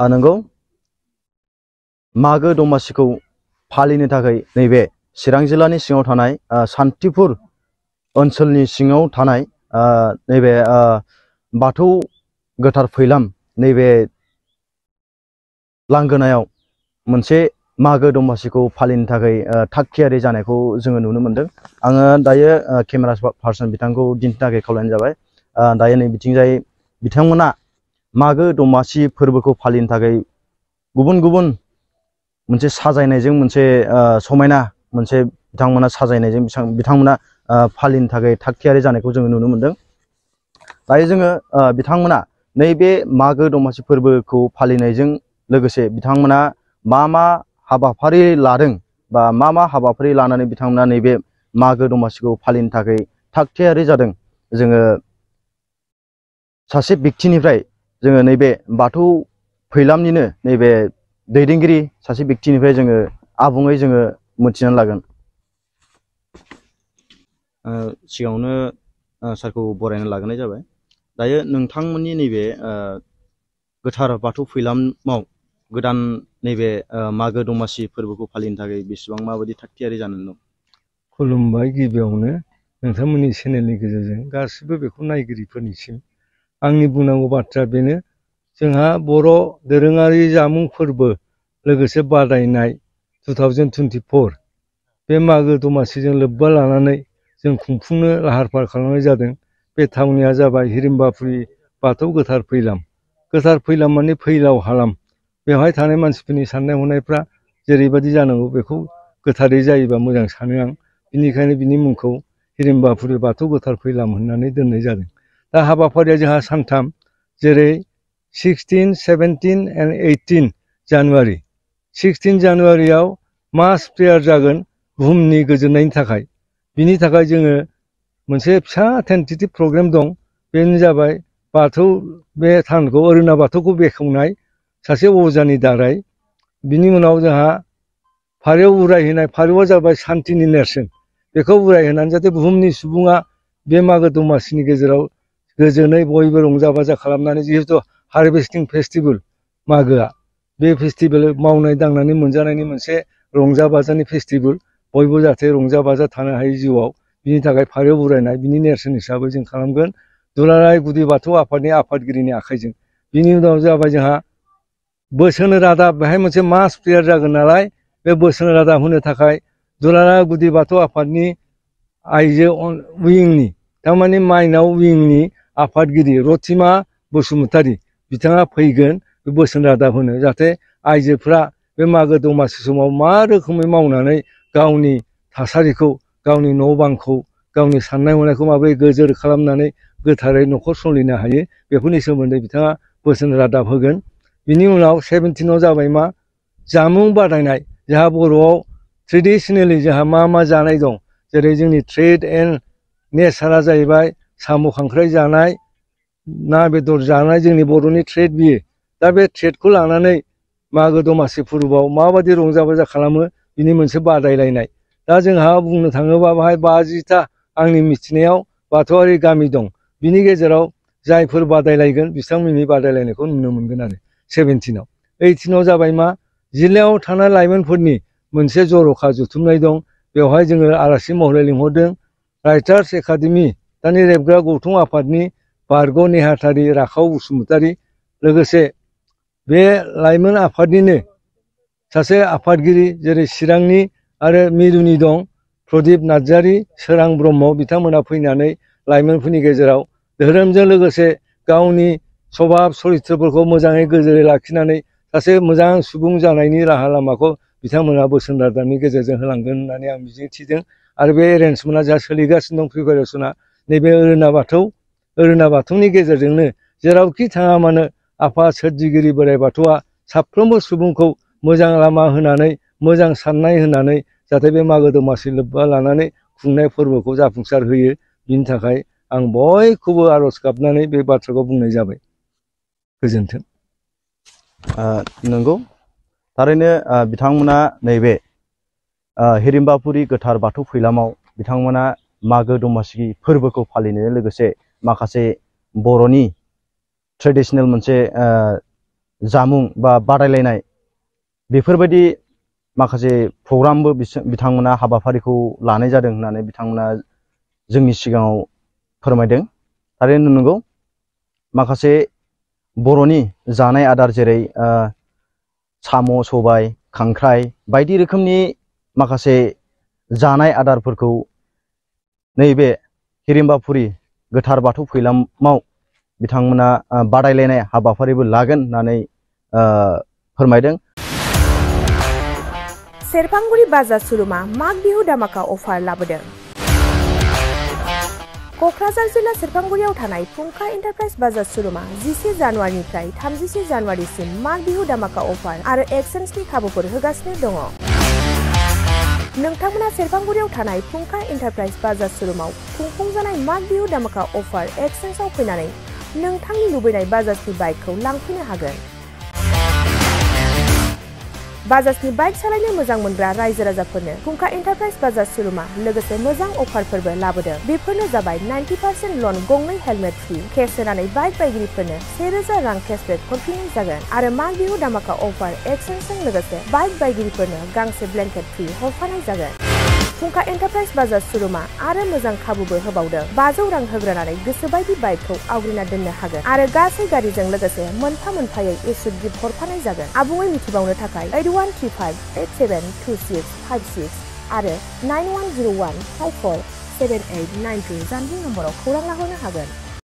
नंगौ मागो दमासिखौ फालिनो थाखाय नैबे चिरां जिल्लानि सिङाव थानाय सान्तिपुर ओनसोलनि सिङाव थानाय नैबे बाथौ गोथार फैलाम नैबे लांगोनायाव मोनसे मागो दमासिखौ फालिनो थाखाय थाग थियारि जानायखौ जोङो नुनो मोनदों। आङो दायो केमेरा पार्सन बिथांखौ दिन्थिनो थाखाय खावलायनाय जाबाय। दायो नै बिथिंजाय बिथांमोना मागो दमासि फोरबोखौ फालिनो थाखाय गुबुन गुबुन मोनसे साजायनायजों मोनसे समायना मोनसे बिथांमोना साजायनायजों बिथांमोना फालिनो थाखाय थाग थियारि जानायखौ जोङो नुनो मोनदों। दायो जोङो बिथांमोना नैबे मागो दमासि फोरबोखौ फालिनायजों लोगोसे बिथांमोना मा हाबाफारि लादों बा मा हाबाफारि लानानै बिथांमोना नैबे मागो दमासिखौ फालिनो थाखाय थाग थियारि जादों, जोङो सासे व्यक्तिनिफ्राय जोङो नैबे बाथौ फैलामनिनो नैबे दैदेनगिरि सासे व्यक्तिनिफ्राय जोङो आबुङै जोङो मोनथिनानै लागोन। सिगाङावनो सारखौ बरायना लाग्रोनाय जाबाय। दायो नोंथांमोननि नैबे गोथार बाथौ फैलामाव गोदान नैबे मागो दमासि फोरबोखौ फालिनो थाखाय बेसेबां माबायदि थाग थियारि जानानै दं? खुलुमबाय। गिबियावनो नोंथांमोननि चेनेलनि गेजेरजों गासिबो बेखौ नायगिरिफोरनिसिम आंनि बुंनांगौ बाथ्राया बेनो, जोंहा बर' दोरोङारि जामुं फोरबो लोगोसे बादायनाय 2024 बे मागो दमासिजों लोब्बा लानानै जों खुंफुंनो लाहार फाहार खालामनाय जादों। बे थावनिया जाबाय हिरिम्बाफुरि बाथौ गोथार फैलाम। गोथार फैलाम माने फैलाव हालाम। बेवहाय थानाय मानसिफोरनि साननाय हनायफ्रा जेरैबायदि जानांगौ बेखौ गोथारै जायोबा मोजां सानो आं। बेनिखायनो बिनि मुंखौ हिरिम्बाफुरि बाथौ गोथार फैलाम होननानै दोननाय जादों। दा हाबाफारिया जोंहा सानथाम, जेरै 16, 17 and 18 जानुवारि। 16 जानुवारियाव मास प्रेयार जागोन बुहुमनि गोजोननायनि थाखाय। बिनि थाखाय जोङो मोनसे फिसा टेन्टेटिभ प्रग्राम दं। बेनो जाबाय बाथौ बे थानखौ अरुणा बाथौखौ बेखेवनाय सासे अजानि दाराय। बिनि उनाव जोंहा फारौ उरायहोनाय। फारौआ जाबाय सान्थिनि नेरसोन। बेखौ उरायहोनानै जाहाथे बुहुमनि सुबुङा बे मागो दमासिनि गेजेराव गोजोनै बयबो रंजा बाजा खालामनानै, जिहेथु हारभेस्टिं फेस्टिभेल मागोआ, बे फेस्टिभेल मावनाय दांनानै मोनजानायनि मोनसे रंजा बाजानि फेस्टिभेल, बयबो जाहाथे रंजा बाजा थानो हायो जिउआव, बिनि थाखाय फारौ उरायनाय बिनि नेरसोन हिसाबै जों खालामगोन दुलाराय गुदि बाथौ आफादनि आफादगिरिनि आखाइजों। बिनि उनाव जाबाय जोंहा बोसोन रादाब। बेहाय मोनसे मास प्रेयार जागोन नालाय, बे बोसोन रादाब होनो थाखाय दुलाराय गुदि बाथौ आफादनि आइजो उइंनि, थारमाने माइनाव उइंनि आफादगिरि रथिमा बसुमतारी बिथाङा फैगोन बे बोसोन रादाब होनो, जाहाथे आइजोफ्रा बे मागो दमासि समाव मा रोखोमै मावनानै गावनि थासारिखौ, गावनि न' बांखौ, गावनि साननाय हनायखौ माबोरै गोजोर खालामनानै गोथारै न'खर सोलिनो हायो, बेफोरनि सोमोन्दै बिथाङा बोसोन रादाब होगोन। बिनि उनाव 17आव जाबाय मा जामुं बादायनाय। जोंहा बर'आव ट्रेडिसनेलि जोंहा मा जानाय दं, जेरै जोंनि ट्रेड एन्ड नेचारा जाहैबाय साम' खांख्राइ जानाय, ना बेदर जानाय, जोंनि बर'नि ट्रेड बियो। दा बे ट्रेडखौ लानानै मागो दमासि फोरबोआव माबायदि रंजा बाजा खालामो बिनि मोनसे बादायलायनाय। दा जोंहा बुंनो थाङोबा बाहाय 50टा आंनि मिथिनायाव बाथौआरि गामि दं। बिनि गेजेराव जायफोर बादायलायगोन बिथांमोननि बादायलायनायखौ नुनो मोनगोन आरो 17आव। 18आव जाबाय मा जिल्लायाव थानाय लाइमोनफोरनि मोनसे जर'खा जुथुमनाय दं। बेवहाय जोङो आलासि महरै लिंहरदों राइटार्स एकाडेमि दानि रेबग्रा गौथुम आफादनि बारग' नेहाथारि राखाव बसुमतारी, लोगोसे बे लाइमोन आफादनिनो सासे आफादगिरि जेरै चिरांनि आरो मिरुनि दं प्रदीप नार्जारी, सोरां ब्रह्म, बिथांमोना फैनानै लाइमोनफोरनि गेजेराव धोरोमजों लोगोसे गावनि सभाब सरित्रफोरखौ मोजाङै गोजोरै लाखिनानै सासे मोजां सुबुं जानायनि राहा लामाखौ बिथांमोना बोसोन रादाबनि गेजेरजों होलांगोन होननानै आं मिजिंथिदों। आरो बे एरेन्जमेन्टआ जा सोलिगासिनो दं, प्रिपेरेसना नैबे अरुणा बाथौनि गेजेरजोंनो जेरावखि थाङा मानो आफा सोरजिगिरि बोराइ बाथौआ साफ्रोमबो सुबुंखौ मोजां लामा होनानै, मोजां साननाय होनानै जाहाथे बे मागो दमासि लोब्बा लानानै खुंनाय फोरबोखौ जाफुंसार होयो। बिनि थाखाय आं बयखौबो आर'ज गाबनानै बे बाथ्राखौ बुंनाय जाबाय। गोजोन्थों। नंगौ थारैनो बिथांमोना नैबे हिरिम्बाफुरि गोथार बाथौ फैलामाव बिथांमोना मागो दमासि फोरबोखौ फालिनायजों लोगोसे माखासे बर'नि ट्रेडिसनेल मोनसे जामुं बा बादायलायनाय बेफोरबायदि माखासे प्रग्रामबो बिथांमोना हाबाफारिखौ लानाय जादों होननानै बिथांमोना जोंनि सिगाङाव फोरमायदों। थारैनो नंगौ, माखासे बर'नि जानाय आदार जेरै साम' सबाय खांख्राइ बायदि रोखोमनि माखासे जानाय आदारफोरखौ नैबे हिरिम्बाफुरि गोथार बाथौ फैलामाव बिथांमोना बादायलायनाय हाबाफारिबो लागोन होननानै फोरमायदों। सेरफांगुरि बाजार सुरुमा माग बिहु दामाका अफार लाबोदों। क'क्राझार जिल्ला सेरफांगुरियाव थानाय फुंखा एन्टारप्राइज बाजार सुरुमा 11 जानुवारिनिफ्राय 31 जानुवारिसिम माग बिहु दामाका अफार आरो एक्सचेन्जनि खाबुफोर होगासिनो दङ। नोंथांमोना सेरफांगुरियाव थानाय फुंखा एन्टारप्राइज बाजार सुरुमाव खुंफुंजानाय माग बिहु दामाका अफार एक्सचेन्जआव फैनानै नोंथांनि लुबैनाय बाजाजनि बाइकखौ लांफैनो हागोन। बाजाजनि बाइक सालायनो मोजां मोनग्रा रायजो राजाफोरनो फुंखा एन्टारप्राइज बाजार सुरुमा लोगोसे मोजां अफारफोरबो लाबोदों। बेफोरनो जाबाय 90% लन, गंनै हेलमेट फ्रि, केस होनानै बाइक बायगिरिफोरनो 1000 रां केसबेक हरफिननाय जागोन आरो माग बिहु दामाका अफार एक्सचेन्जजों लोगोसे बाइक बायगिरिफोरनो गांसे ब्लेंकेट फ्रि हरफानाय जागोन। फुंखा एन्टारप्राइज बाजार सुरुमा आरो मोजां खाबुबो होबावदों। 500 रां होग्रोनानै गोसोबायदि बाइकखौ आवग्रिना दोननो हागोन आरो गासै गारिजों लोगोसे मोनफा मोनफायै इस्यु गिफ्ट हरफानाय जागोन। आबुङै मिथिबावनो थाखाय 8135872656 आरो 9101547892 जानबुं नम्बराव खौरां लाहरनो हागोन।